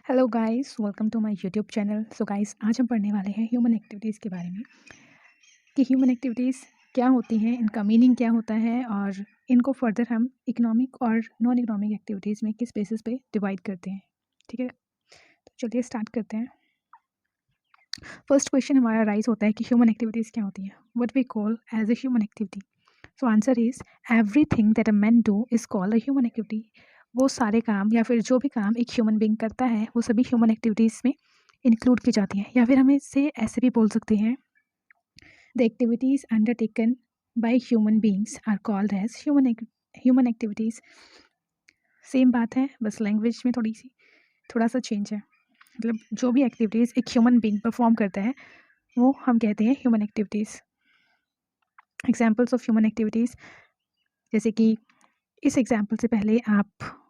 Hello guys, welcome to my YouTube channel. So guys, आज हम पढ़ने वाले हैं ह्यूमन एक्टिविटीज़ के बारे में कि ह्यूमन एक्टिविटीज़ क्या होती हैं, इनका मीनिंग क्या होता है और इनको फर्दर हम इकोनॉमिक और नॉन इकोनॉमिक एक्टिविटीज़ में किस बेसिस पे डिवाइड करते हैं। ठीक है, तो चलिए स्टार्ट करते हैं। फर्स्ट क्वेश्चन हमारा राइज होता है कि ह्यूमन एक्टिविटीज़ क्या होती हैं, what we call as a human activity. So answer is everything that a man do is called a human activity. वो सारे काम या फिर जो भी काम एक ह्यूमन बीइंग करता है वो सभी ह्यूमन एक्टिविटीज़ में इंक्लूड की जाती हैं, या फिर हम इसे ऐसे भी बोल सकते हैं, the activities undertaken by human beings are called as human activities. Same बात है, बस लैंग्वेज में थोड़ा सा चेंज है। मतलब जो भी एक्टिविटीज़ एक ह्यूमन बीइंग परफॉर्म करता है वो हम कहते हैं human activities. Examples of human activities, जैसे कि इस एग्जाम्पल से पहले आपको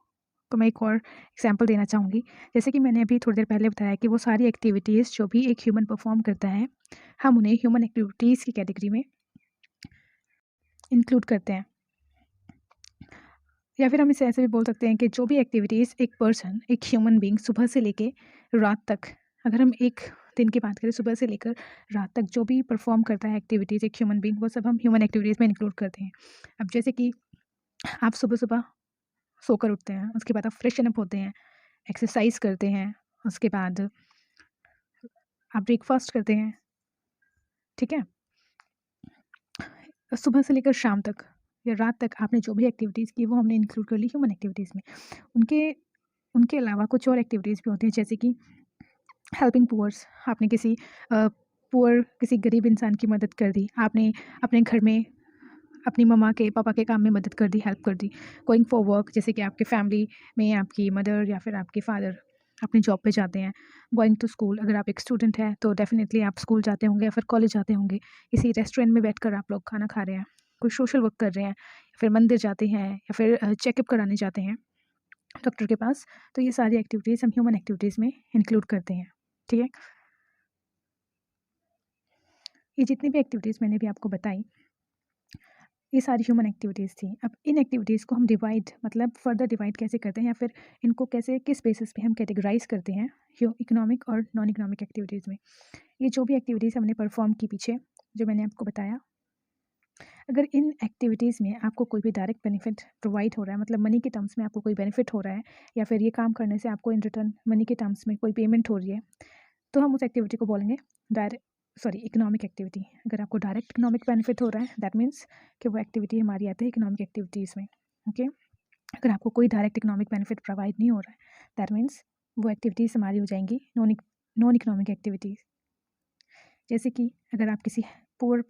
मैं एक और एग्जाम्पल देना चाहूँगी। जैसे कि मैंने अभी थोड़ी देर पहले बताया कि वो सारी एक्टिविटीज़ जो भी एक ह्यूमन परफॉर्म करता है, हम उन्हें ह्यूमन एक्टिविटीज़ की कैटेगरी में इंक्लूड करते हैं। या फिर हम इसे ऐसे भी बोल सकते हैं कि जो भी एक्टिविटीज़ एक पर्सन, एक ह्यूमन बीइंग सुबह से लेके रात तक, अगर हम एक दिन की बात करें, सुबह से लेकर रात तक जो भी परफॉर्म करता है एक्टिविटीज़ एक ह्यूमन बीइंग, वो सब हम ह्यूमन एक्टिविटीज़ में इंक्लूड करते हैं। अब जैसे कि आप सुबह-सुबह सोकर उठते हैं, उसके बाद आप फ्रेशन अप होते हैं, एक्सरसाइज करते हैं, उसके बाद आप ब्रेकफ़ास्ट करते हैं, ठीक है? सुबह से लेकर शाम तक या रात तक आपने जो भी एक्टिविटीज़ की वो हमने इंक्लूड कर ली ह्यूमन एक्टिविटीज़ में। उनके उनके अलावा कुछ और एक्टिविटीज़ भी होती हैं, जैसे कि हेल्पिंग पुअर्स। आपने किसी गरीब इंसान की मदद कर दी, आपने अपने घर में अपनी मम्मा के पापा के काम में मदद कर दी, हेल्प कर दी। गोइंग फॉर वर्क, जैसे कि आपके फैमिली में आपकी मदर या फिर आपके फादर अपनी जॉब पे जाते हैं। गोइंग टू स्कूल, अगर आप एक स्टूडेंट हैं तो डेफिनेटली आप स्कूल जाते होंगे या फिर कॉलेज जाते होंगे। किसी रेस्टोरेंट में बैठकर आप लोग खाना खा रहे हैं, कोई सोशल वर्क कर रहे हैं, या फिर मंदिर जाते हैं, या फिर चेकअप कराने जाते हैं डॉक्टर के पास। तो ये सारी एक्टिविटीज़ हम ह्यूमन एक्टिविटीज़ में इंक्लूड करते हैं। ठीक है, ये जितनी भी एक्टिविटीज़ मैंने भी आपको बताई, ये सारी ह्यूमन एक्टिविटीज़ थी। अब इन एक्टिविटीज़ को हम मतलब फर्दर डिवाइड कैसे करते हैं, या फिर इनको कैसे किस बेसिस पे हम कैटेगराइज करते हैं इकोनॉमिक और नॉन इकोनॉमिक एक्टिविटीज़ में। ये जो भी एक्टिविटीज़ हमने परफॉर्म की पीछे, जो मैंने आपको बताया, अगर इन एक्टिविटीज़ में आपको कोई भी डायरेक्ट बेनिफिट प्रोवाइड हो रहा है, मतलब मनी के टर्म्स में आपको कोई बेनिफिट हो रहा है, या फिर ये काम करने से आपको इन रिटर्न मनी के टर्म्स में कोई पेमेंट हो रही है, तो हम उस एक्टिविटी को बोलेंगे इकोनॉमिक एक्टिविटी। अगर आपको डायरेक्ट इकोनॉमिक बेनिफिट हो रहा है, दैट मीन्स कि वो एक्टिविटी हमारी आती है इकोनॉमिक एक्टिविटीज़ में। ओके, अगर आपको कोई डायरेक्ट इकोनॉमिक बेनिफिट प्रोवाइड नहीं हो रहा है, दैट मीन्स वो एक्टिविटीज़ हमारी हो जाएंगी नॉन इकोनॉमिक एक्टिविटीज़। जैसे कि अगर आप किसी पुअर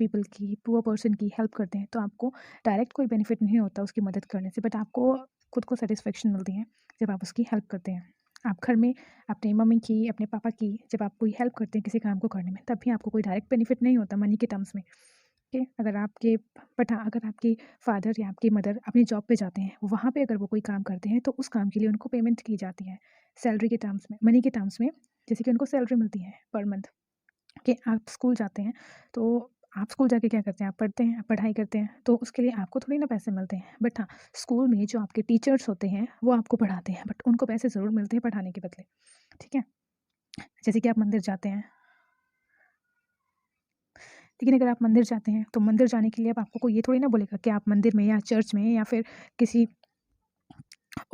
पर्सन की हेल्प करते हैं, तो आपको डायरेक्ट कोई बेनिफिट नहीं होता उसकी मदद करने से, बट आपको खुद को सेटिस्फेक्शन मिलती है जब आप उसकी हेल्प करते हैं। आप घर में अपनी मम्मी की, अपने पापा की जब आप कोई हेल्प करते हैं किसी काम को करने में, तब भी आपको कोई डायरेक्ट बेनिफिट नहीं होता मनी के टर्म्स में। ओके, अगर आपके फादर या आपकी मदर अपनी जॉब पे जाते हैं, वहाँ पे अगर वो कोई काम करते हैं, तो उस काम के लिए उनको पेमेंट की जाती है सैलरी के टर्म्स में, मनी के टर्म्स में। जैसे कि उनको सैलरी मिलती है पर मंथ। कि आप स्कूल जाते हैं, तो आप स्कूल जाके क्या करते हैं, आप पढ़ते हैं, पढ़ाई करते हैं, तो उसके लिए आपको थोड़ी ना पैसे मिलते हैं। बट हाँ, स्कूल में जो आपके टीचर्स होते हैं वो आपको पढ़ाते हैं, बट उनको पैसे ज़रूर मिलते हैं पढ़ाने के बदले। ठीक है, जैसे कि आप मंदिर जाते हैं, लेकिन अगर आप मंदिर जाते हैं तो मंदिर जाने के लिए अब आपको कोई ये थोड़ी ना बोलेगा कि आप मंदिर में या चर्च में या फिर किसी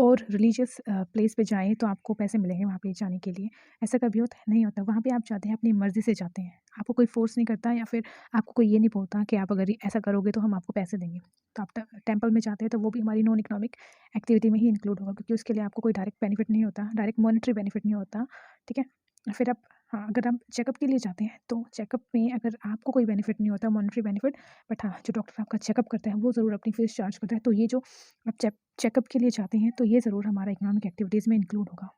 और रिलीजियस प्लेस पे जाएँ तो आपको पैसे मिलेंगे वहाँ पे जाने के लिए। ऐसा कभी होता है? नहीं होता। वहाँ पे आप जाते हैं अपनी मर्ज़ी से जाते हैं। आपको कोई फ़ोर्स नहीं करता, या फिर आपको कोई ये नहीं बोलता कि आप अगर ऐसा करोगे तो हम आपको पैसे देंगे। तो आप टेंपल में जाते हैं तो वो भी हमारी नॉन इकोनॉमिक एक्टिविटी में ही इंक्लूड होगा, क्योंकि उसके लिए आपको कोई डायरेक्ट बेनिफिट नहीं होता, डायरेक्ट मॉनेटरी बेनिफिट नहीं होता। ठीक है? फिर आप हाँ, अगर आप चेकअप के लिए जाते हैं, तो चेकअप में अगर आपको कोई बेनिफिट नहीं होता मॉनेटरी बेनिफिट, बट हाँ, जो डॉक्टर आपका चेकअप करता है वो ज़रूर अपनी फ़ीस चार्ज करता है। तो ये जो आप चेकअप के लिए जाते हैं, तो ये ज़रूर हमारा इकोनॉमिक एक्टिविटीज़ में इंक्लूड होगा।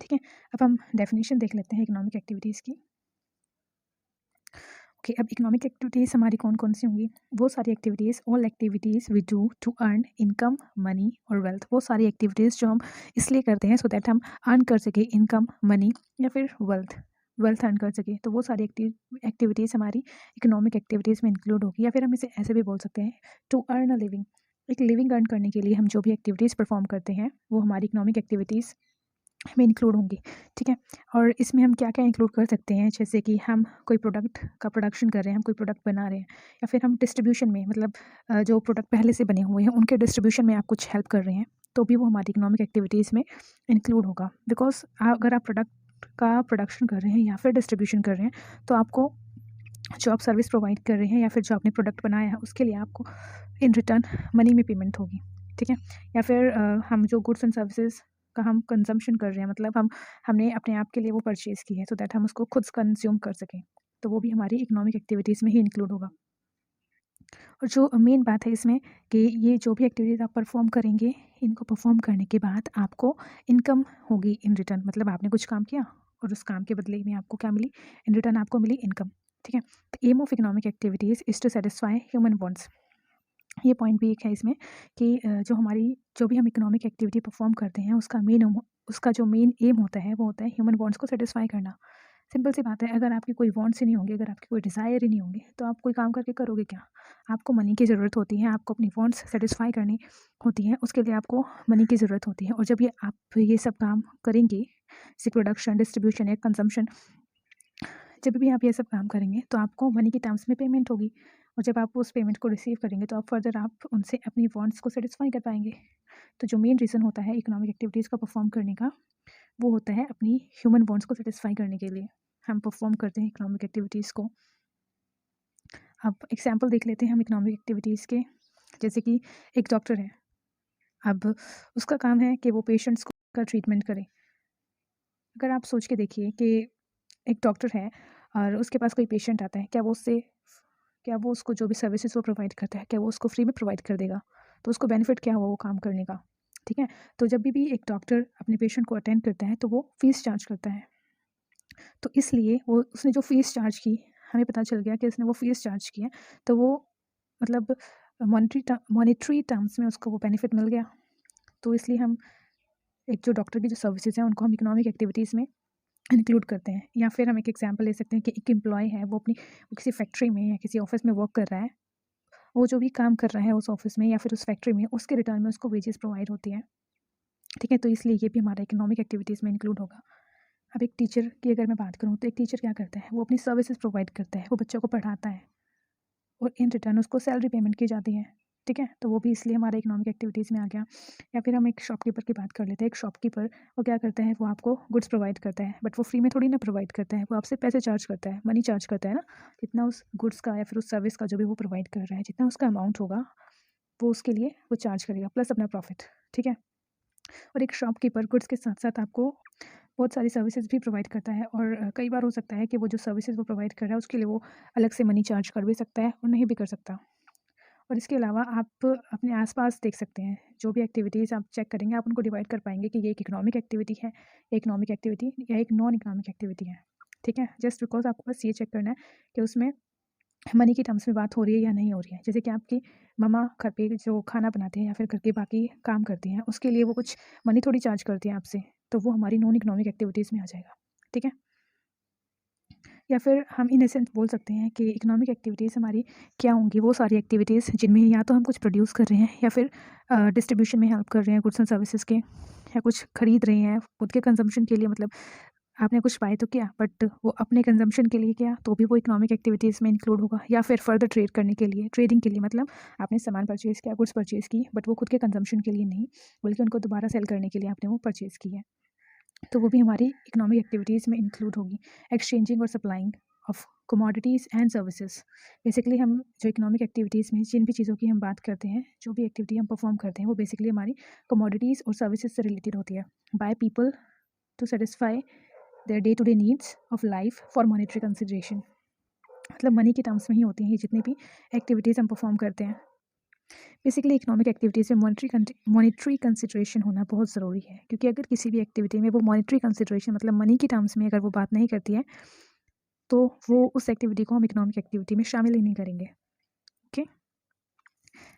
ठीक है? अब हम डेफिनेशन देख लेते हैं इकोनॉमिक एक्टिविटीज़ की। ओके, अब इकोनॉमिक एक्टिविटीज़ हमारी कौन-कौन सी होंगी? वो सारी activities, all activities we do to earn income, money और वेल्थ। वो सारी एक्टिविटीज़ जो हम इसलिए करते हैं सो दैट हम अर्न कर सकें इनकम, मनी या फिर वेल्थ अर्न कर सकें। तो वो सारी एक्टिविटीज़ हमारी इकोनॉमिक एक्टिविटीज़ में इंक्लूड होगी, या फिर हम इसे ऐसे भी बोल सकते हैं, टू अर्न अ लिविंग। एक लिविंग अर्न करने के लिए हम जो भी एक्टिविटीज़ परफॉर्म करते हैं, वो हमारी इकोनॉमिक एक्टिविटीज़ में इंक्लूड होंगी, ठीक है। और इसमें हम क्या क्या इंक्लूड कर सकते हैं, जैसे कि हम कोई प्रोडक्ट का प्रोडक्शन कर रहे हैं, हम कोई प्रोडक्ट बना रहे हैं, या फिर हम डिस्ट्रीब्यूशन में मतलब जो प्रोडक्ट पहले से बने हुए हैं उनके डिस्ट्रीब्यूशन में आप कुछ हेल्प कर रहे हैं, तो भी वो हमारी इकोनॉमिक एक्टिविटीज़ में इंक्लूड होगा। बिकॉज अगर आप प्रोडक्ट का प्रोडक्शन कर रहे हैं या फिर डिस्ट्रीब्यूशन कर रहे हैं, तो आपको जो आप सर्विस प्रोवाइड कर रहे हैं या फिर जो आपने प्रोडक्ट बनाया है उसके लिए आपको इन रिटर्न मनी में पेमेंट होगी, ठीक है। या फिर हम जो गुड्स एंड सर्विसेज का हम कंजम्पशन कर रहे हैं, मतलब हमने अपने आप के लिए वो परचेज़ की है सो दैट हम उसको खुद कंज्यूम कर सकें, तो वो भी हमारी इकोनॉमिक एक्टिविटीज़ में ही इंक्लूड होगा। और जो मेन बात है इसमें कि ये जो भी एक्टिविटीज़ आप परफॉर्म करेंगे, इनको परफॉर्म करने के बाद आपको इनकम होगी इन रिटर्न, मतलब आपने कुछ काम किया और उस काम के बदले में आपको क्या मिली, इन रिटर्न आपको मिली इनकम, ठीक है। The aim of economic activities is to satisfy human wants. ये पॉइंट भी एक है इसमें कि जो भी हम इकोनॉमिक एक्टिविटी परफॉर्म करते हैं उसका जो मेन एम होता है वो होता है ह्यूमन वांट्स को सेटिस्फाई करना। सिंपल सी बात है, अगर आपके कोई वांट्स ही नहीं होंगे, अगर आपके कोई डिज़ायर ही नहीं होंगे, तो आप कोई काम करके करोगे क्या? आपको मनी की ज़रूरत होती है, आपको अपनी वांट्स सेटिस्फाई करनी होती हैं, उसके लिए आपको मनी की ज़रूरत होती है। और जब ये सब काम करेंगे, जैसे प्रोडक्शन, डिस्ट्रीब्यूशन या कंजम्पशन, जब भी आप ये सब काम करेंगे तो आपको मनी के टर्म्स में पेमेंट होगी, और जब आप उस पेमेंट को रिसीव करेंगे तो आप फर्दर आप उनसे अपनी वांट्स को सेटिस्फाई कर पाएंगे। तो जो मेन रीज़न होता है इकोनॉमिक एक्टिविटीज़ का परफॉर्म करने का, वो होता है अपनी ह्यूमन वांट्स को सेटिस्फाई करने के लिए हम परफॉर्म करते हैं इकोनॉमिक एक्टिविटीज़ को। अब एग्जांपल देख लेते हैं हम इकोनॉमिक एक्टिविटीज़ के। जैसे कि एक डॉक्टर है, अब उसका काम है कि वो पेशेंट्स का ट्रीटमेंट करे। अगर आप सोच के देखिए कि एक डॉक्टर है और उसके पास कोई पेशेंट आता है, क्या वो उसको जो भी सर्विसेज वो प्रोवाइड करता है, क्या वो उसको फ्री में प्रोवाइड कर देगा? तो उसको बेनिफिट क्या हुआ वो काम करने का, ठीक है। तो जब भी एक डॉक्टर अपने पेशेंट को अटेंड करता है तो वो फीस चार्ज करता है। तो इसलिए वो उसने जो फ़ीस चार्ज की, हमें पता चल गया कि उसने वो फ़ीस चार्ज की है, तो वो मतलब मॉनेटरी टर्म्स में उसको वो बेनिफिट मिल गया। तो इसलिए हम एक जो डॉक्टर की जो सर्विसेज़ हैं उनको हम इकोनॉमिक एक्टिविटीज़ में इंक्लूड करते हैं। या फिर हम एक एग्जांपल ले सकते हैं कि एक एम्प्लॉयी है, वो किसी फैक्ट्री में या किसी ऑफ़िस में वर्क कर रहा है। वो जो भी काम कर रहा है उस ऑफ़िस में या फिर उस फैक्ट्री में, उसके रिटर्न में उसको वेजेस प्रोवाइड होती हैं, ठीक है। तो इसलिए ये भी हमारा इकोनॉमिक एक्टिविटीज़ में इंक्लूड होगा। अब एक टीचर की अगर मैं बात करूँ, तो एक टीचर क्या करता है, वो अपनी सर्विसेज प्रोवाइड करता है, वो बच्चों को पढ़ाता है और इन रिटर्न उसको सैलरी पेमेंट की जाती है, ठीक है। तो वो भी इसलिए हमारे इकोनॉमिक एक्टिविटीज़ में आ गया। या फिर हम एक शॉपकीपर की बात कर लेते हैं। एक शॉपकीपर वो क्या करता है, वो आपको गुड्स प्रोवाइड करता है, बट वो फ्री में थोड़ी ना प्रोवाइड करता है, वो आपसे पैसे चार्ज करता है, मनी चार्ज करता है ना। जितना उस गुड्स का या फिर उस सर्विस का जो भी वो प्रोवाइड कर रहा है, जितना उसका अमाउंट होगा, वो उसके लिए वो चार्ज करेगा प्लस अपना प्रॉफिट, ठीक है। और एक शॉपकीपर गुड्स के साथ साथ आपको बहुत सारी सर्विसेज भी प्रोवाइड करता है, और कई बार हो सकता है कि वो जो सर्विसेज वो प्रोवाइड कर रहा है उसके लिए वो अलग से मनी चार्ज कर भी सकता है और नहीं भी कर सकता। और इसके अलावा आप अपने आसपास देख सकते हैं, जो भी एक्टिविटीज़ आप चेक करेंगे आप उनको डिवाइड कर पाएंगे कि ये एक इकोनॉमिक एक्टिविटी है, इकोनॉमिक एक्टिविटी या एक नॉन इकोनॉमिक एक्टिविटी है, ठीक है। जस्ट बिकॉज आपको बस ये चेक करना है कि उसमें मनी की टर्म्स में बात हो रही है या नहीं हो रही है। जैसे कि आपकी मम्मा घर पे जो खाना बनाते हैं या फिर घर के बाकी काम करती हैं, उसके लिए वो कुछ मनी थोड़ी चार्ज करती हैं आपसे, तो वो हमारी नॉन इकोनॉमिक एक्टिविटीज़ में आ जाएगा, ठीक है। या फिर हम इन एसेंस बोल सकते हैं कि इकोनॉमिक एक्टिविटीज़ हमारी क्या होंगी, वो सारी एक्टिविटीज़ जिनमें या तो हम कुछ प्रोड्यूस कर रहे हैं या फिर डिस्ट्रीब्यूशन में हेल्प कर रहे हैं गुड्स एंड सर्विसेज के, या कुछ खरीद रहे हैं खुद के कंजम्पशन के लिए, मतलब आपने कुछ बाय तो किया बट वो अपने कंजम्पशन के लिए किया, तो भी वो इकोनॉमिक एक्टिविटीज़ में इंक्लूड होगा। या फिर फर्दर ट्रेड करने के लिए, ट्रेडिंग के लिए, मतलब आपने सामान परचेज़ किया, गुड्स परचेज़ की, बट वो खुद के कंजम्पशन के लिए नहीं, बल्कि उनको दोबारा सेल करने के लिए आपने वो परचेज़ की है, तो वो भी हमारी इकोनॉमिक एक्टिविटीज़ में इंक्लूड होगी। एक्सचेंजिंग और supplying of commodities and services. Basically हम जो इकोनॉमिक एक्टिविटीज़ में जिन भी चीज़ों की हम बात करते हैं, जो भी एक्टिविटी हम परफॉर्म करते हैं, वो बेसिकली हमारी कमोडिटीज़ और सर्विसेज से रिलेटेड होती है, by people to satisfy their day to day needs of life for monetary consideration. मतलब मनी के टर्म्स में ही होती हैं ये जितनी भी एक्टिविटीज़ हम परफॉर्म करते हैं। बेसिकली इकोनॉमिक एक्टिविटीज़ में मॉनेटरी कंसिडरेशन होना बहुत ज़रूरी है, क्योंकि अगर किसी भी एक्टिविटी में वो मॉनेटरी कंसिडरेशन मतलब मनी की टर्म्स में अगर वो बात नहीं करती है, तो वो उस एक्टिविटी को हम इकोनॉमिक एक्टिविटी में शामिल ही नहीं करेंगे, ओके।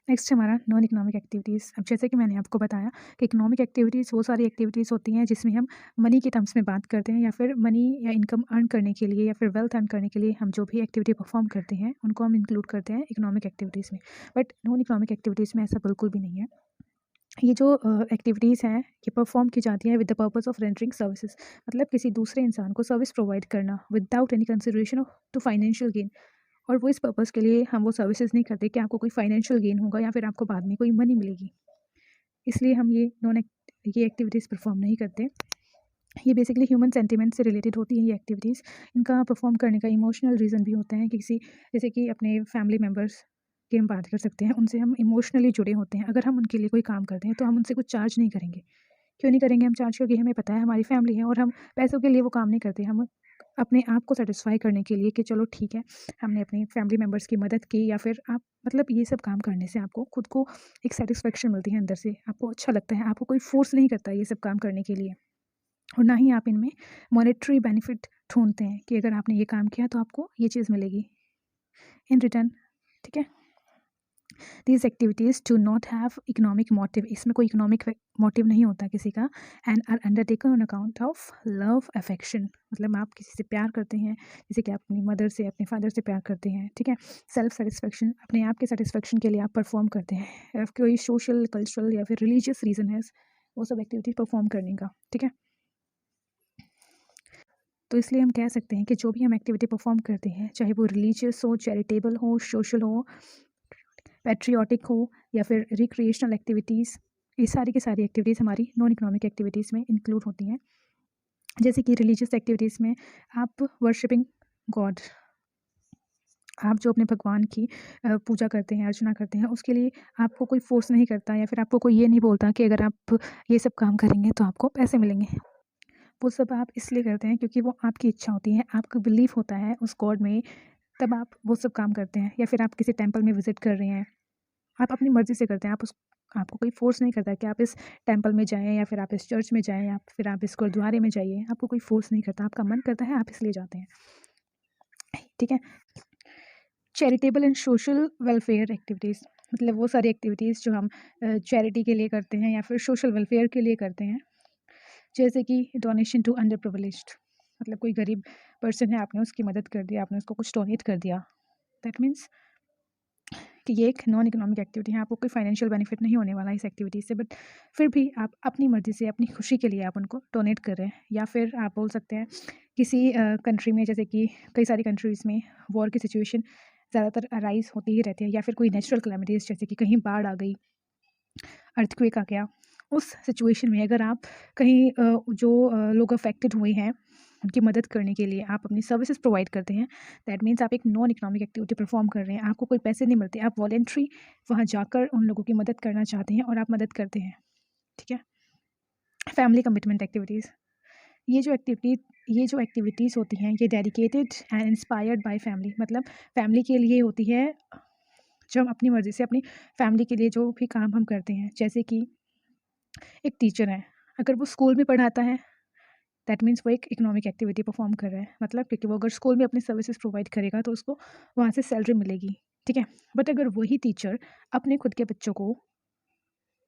नेक्स्ट हमारा नॉन इकोनॉमिक एक्टिविटीज़। अब जैसे कि मैंने आपको बताया कि इकोनॉमिक एक्टिविटीज़ वो सारी एक्टिविटीज़ होती हैं जिसमें हम मनी के टर्म्स में बात करते हैं, या फिर मनी या इनकम अर्न करने के लिए या फिर वेल्थ अर्न करने के लिए हम जो भी एक्टिविटी परफॉर्म करते हैं उनको हम इंक्लूड करते हैं इकोनॉमिक एक्टिविटीज़ में। बट नॉन इकोनॉमिक एक्टिविटीज़ में ऐसा बिल्कुल भी नहीं है। ये जो एक्टिविटीज़ हैं ये परफॉर्म की जाती हैं with the purpose of rendering services, मतलब किसी दूसरे इंसान को सर्विस प्रोवाइड करना without any consideration to financial gain. और वो इस पर्पस के लिए हम वो सर्विसेज नहीं करते कि आपको कोई फाइनेंशियल गेन होगा या फिर आपको बाद में कोई मनी मिलेगी, इसलिए हम ये एक्टिविटीज़ परफॉर्म नहीं करते। ये बेसिकली ह्यूमन सेंटिमेंट से रिलेटेड होती हैं ये एक्टिविटीज़। इनका परफॉर्म करने का इमोशनल रीज़न भी होता है कि किसी, जैसे कि अपने फैमिली मेम्बर्स की हम बात कर सकते हैं, उनसे हम इमोशनली जुड़े होते हैं। अगर हम उनके लिए कोई काम करते हैं तो हम उनसे कुछ चार्ज नहीं करेंगे। क्यों नहीं करेंगे हम चार्ज? क्योंकि हमें पता है हमारी फैमिली है और हम पैसों के लिए वो काम नहीं करते। हम अपने आप को सेटिस्फाई करने के लिए कि चलो ठीक है, हमने अपनी फैमिली मेम्बर्स की मदद की, या फिर आप मतलब ये सब काम करने से आपको खुद को एक सेटिस्फेक्शन मिलती है अंदर से, आपको अच्छा लगता है, आपको कोई फोर्स नहीं करता ये सब काम करने के लिए। और ना ही आप इनमें मॉनेटरी बेनिफिट ढूंढते हैं कि अगर आपने ये काम किया तो आपको ये चीज़ मिलेगी इन रिटर्न। ठीक है, these activities do not have economic motive, इसमें कोई इकोनॉमिक मोटिव नहीं होता किसी का। And are undertaken on account of love affection, मतलब आप किसी से प्यार करते हैं, जैसे कि आप अपनी मदर से, अपने फादर से प्यार करते हैं। ठीक है, सेल्फ सेटिस्फेक्शन, अपने आप के सेटिस्फेक्शन के लिए आप परफॉर्म करते हैं, या कोई सोशल, कल्चरल या फिर रिलीजियस रीज़न है वो सब एक्टिविटीज़ परफॉर्म करने का। ठीक है, तो इसलिए हम कह सकते हैं कि जो भी हम एक्टिविटी परफॉर्म करते हैं, चाहे वो रिलीजियस हो, चैरिटेबल हो, सोशल हो, पैट्रियोटिक हो, या फिर रिक्रिएशनल एक्टिविटीज़, ये सारी की सारी एक्टिविटीज़ हमारी नॉन इकोनॉमिक एक्टिविटीज़ में इंक्लूड होती हैं। जैसे कि रिलीजियस एक्टिविटीज़ में आप वर्शिपिंग गॉड, आप जो अपने भगवान की पूजा करते हैं, अर्चना करते हैं, उसके लिए आपको कोई फोर्स नहीं करता, या फिर आपको कोई ये नहीं बोलता कि अगर आप ये सब काम करेंगे तो आपको पैसे मिलेंगे। वो सब आप इसलिए करते हैं क्योंकि वो आपकी इच्छा होती है, आपका बिलीफ होता है उस गॉड में, तब आप वो सब काम करते हैं। या फिर आप किसी टेंपल में विजिट कर रहे हैं, आप अपनी मर्ज़ी से करते हैं, आपको कोई फ़ोर्स नहीं करता कि आप इस टेंपल में जाएँ, या फिर आप इस चर्च में जाएँ, या फिर आप इस गुरुद्वारे में जाइए, आपको कोई फ़ोर्स नहीं करता, आपका मन करता है, आप इसलिए जाते हैं। ठीक है, charitable and social welfare activities, मतलब वो सारी एक्टिविटीज़ जो हम चैरिटी के लिए करते हैं या फिर सोशल वेलफेयर के लिए करते हैं। जैसे कि डोनेशन टू अंडर प्रिविलेज्ड, मतलब कोई गरीब पर्सन है, आपने उसकी मदद कर दी, आपने उसको कुछ डोनेट कर दिया, दैट मीन्स कि ये एक नॉन इकोनॉमिक एक्टिविटी है, आपको कोई फाइनेंशियल बेनिफिट नहीं होने वाला इस एक्टिविटी से, बट फिर भी आप अपनी मर्ज़ी से, अपनी खुशी के लिए आप उनको डोनेट कर रहे हैं। या फिर आप बोल सकते हैं किसी कंट्री में, जैसे कि कई सारी कंट्रीज़ में वॉर की सिचुएशन ज़्यादातर अराइज़ होती ही रहती है, या फिर कोई नेचुरल कैलेमिटीज़, जैसे कि कहीं बाढ़ आ गई, अर्थक्वेक आ गया, उस सिचुएशन में अगर आप कहीं जो लोग अफेक्टेड हुए हैं उनकी मदद करने के लिए आप अपनी सर्विसेज प्रोवाइड करते हैं, दैट मीन्स आप एक नॉन इकोनॉमिक एक्टिविटी परफॉर्म कर रहे हैं, आपको कोई पैसे नहीं मिलते, आप वॉलेंट्री वहाँ जाकर उन लोगों की मदद करना चाहते हैं और आप मदद करते हैं। ठीक है, फैमिली कमिटमेंट एक्टिविटीज़, ये जो एक्टिविटीज़ होती हैं ये dedicated and inspired by family, मतलब फैमिली के लिए होती है, जो हम अपनी मर्ज़ी से अपनी फैमिली के लिए जो भी काम हम करते हैं। जैसे कि एक टीचर है, अगर वो स्कूल में पढ़ाता है, दैट मीन्स वो एक इकोनॉमिक एक्टिविटी परफॉर्म कर रहा है, मतलब क्योंकि वो अगर स्कूल में अपनी सर्विसेज प्रोवाइड करेगा तो उसको वहाँ से सैलरी मिलेगी। ठीक है, बट अगर वही टीचर अपने खुद के बच्चों को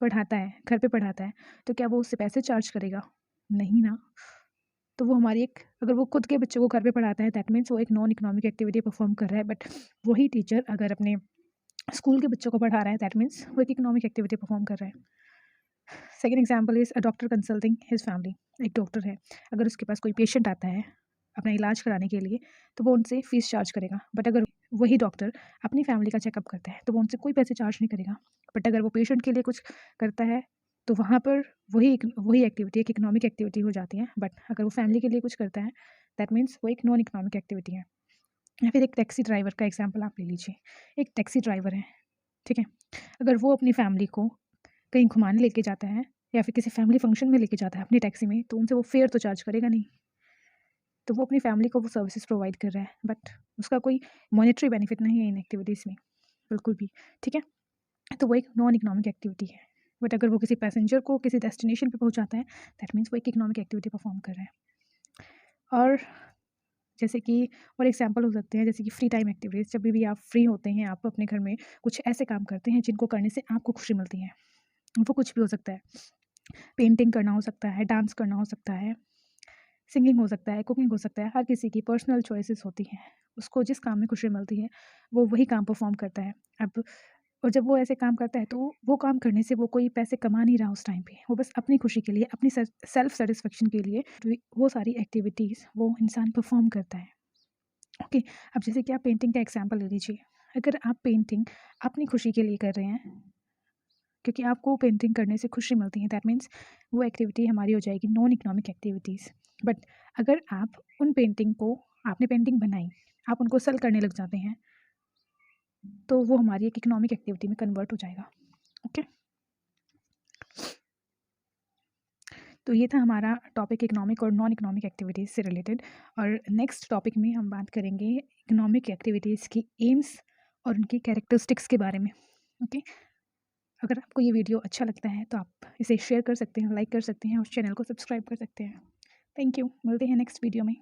पढ़ाता है, घर पे पढ़ाता है, तो क्या वो उससे पैसे चार्ज करेगा? नहीं ना। तो वो हमारी एक, अगर वो खुद के बच्चों को घर पे पढ़ाता है, दैट मीन्स वो एक नॉन इकोनॉमिक एक्टिविटी परफॉर्म कर रहा है। बट वही टीचर अगर अपने स्कूल के बच्चों को पढ़ा रहा है, दैट मीन्स वो एक इकोनॉमिक एक्टिविटी परफॉर्म कर रहा है। Second example is a doctor consulting his family, एक डॉक्टर है, अगर उसके पास कोई पेशेंट आता है अपना इलाज कराने के लिए, तो वो उनसे फ़ीस चार्ज करेगा। बट अगर वही डॉक्टर अपनी फैमिली का चेकअप करता है तो वो उनसे कोई पैसे चार्ज नहीं करेगा। बट अगर वो पेशेंट के लिए कुछ करता है तो वहाँ पर वही एक्टिविटी एक इकोनॉमिक एक्टिविटी हो जाती है। बट अगर वो फैमिली के लिए कुछ करता है, दैट मीन्स वो एक नॉन इकोनॉमिक एक्टिविटी है। या फिर एक टैक्सी ड्राइवर का एग्जाम्पल आप ले लीजिए, एक टैक्सी ड्राइवर है, ठीक है, अगर वो अपनी फैमिली को कहीं घुमाने लेके जाता है या फिर किसी फैमिली फंक्शन में लेके जाता है अपनी टैक्सी में, तो उनसे वो फेयर तो चार्ज करेगा नहीं। तो वो अपनी फैमिली को वो सर्विसेज प्रोवाइड कर रहा है, बट उसका कोई मॉनेटरी बेनिफिट नहीं है इन एक्टिविटीज़ में, बिल्कुल भी। ठीक है, तो वो एक नॉन इकोनॉमिक एक्टिविटी है। बट अगर वो किसी पैसेंजर को किसी डेस्टिनेशन पे पहुंचाता है, दैट मीन्स वो एक इकोनॉमिक एक्टिविटी परफॉर्म कर रहा है। और जैसे कि और एग्जाम्पल हो सकते हैं, जैसे कि फ्री टाइम एक्टिविटीज़, जब भी आप फ्री होते हैं, आप अपने घर में कुछ ऐसे काम करते हैं जिनको करने से आपको खुशी मिलती है। वो कुछ भी हो सकता है, पेंटिंग करना हो सकता है, डांस करना हो सकता है, सिंगिंग हो सकता है, कुकिंग हो सकता है, हर किसी की पर्सनल चॉइसेस होती हैं। उसको जिस काम में खुशी मिलती है, वो वही काम परफॉर्म करता है। अब और जब वो ऐसे काम करता है तो वो काम करने से वो कोई पैसे कमा नहीं रहा उस टाइम पे, वो बस अपनी खुशी के लिए, अपनी सेल्फ सेटिस्फेक्शन के लिए वो सारी एक्टिविटीज़ वो इंसान परफॉर्म करता है। ओके, अब जैसे कि आप पेंटिंग का एग्जांपल ले लीजिए। अगर आप पेंटिंग अपनी खुशी के लिए कर रहे हैं, क्योंकि आपको पेंटिंग करने से खुशी मिलती है, दैट मीन्स वो एक्टिविटी हमारी हो जाएगी नॉन इकोनॉमिक एक्टिविटीज़। बट अगर आप उन पेंटिंग को, आपने पेंटिंग बनाई, आप उनको सेल करने लग जाते हैं, तो वो हमारी एक इकोनॉमिक एक्टिविटी में कन्वर्ट हो जाएगा। ओके, तो ये था हमारा टॉपिक इकोनॉमिक और नॉन इकोनॉमिक एक्टिविटीज़ से रिलेटेड। और नेक्स्ट टॉपिक में हम बात करेंगे इकोनॉमिक एक्टिविटीज़ की एम्स और उनकी कैरेक्टरिस्टिक्स के बारे में। ओके, अगर आपको ये वीडियो अच्छा लगता है तो आप इसे शेयर कर सकते हैं, लाइक कर सकते हैं और चैनल को सब्सक्राइब कर सकते हैं। थैंक यू, मिलते हैं नेक्स्ट वीडियो में।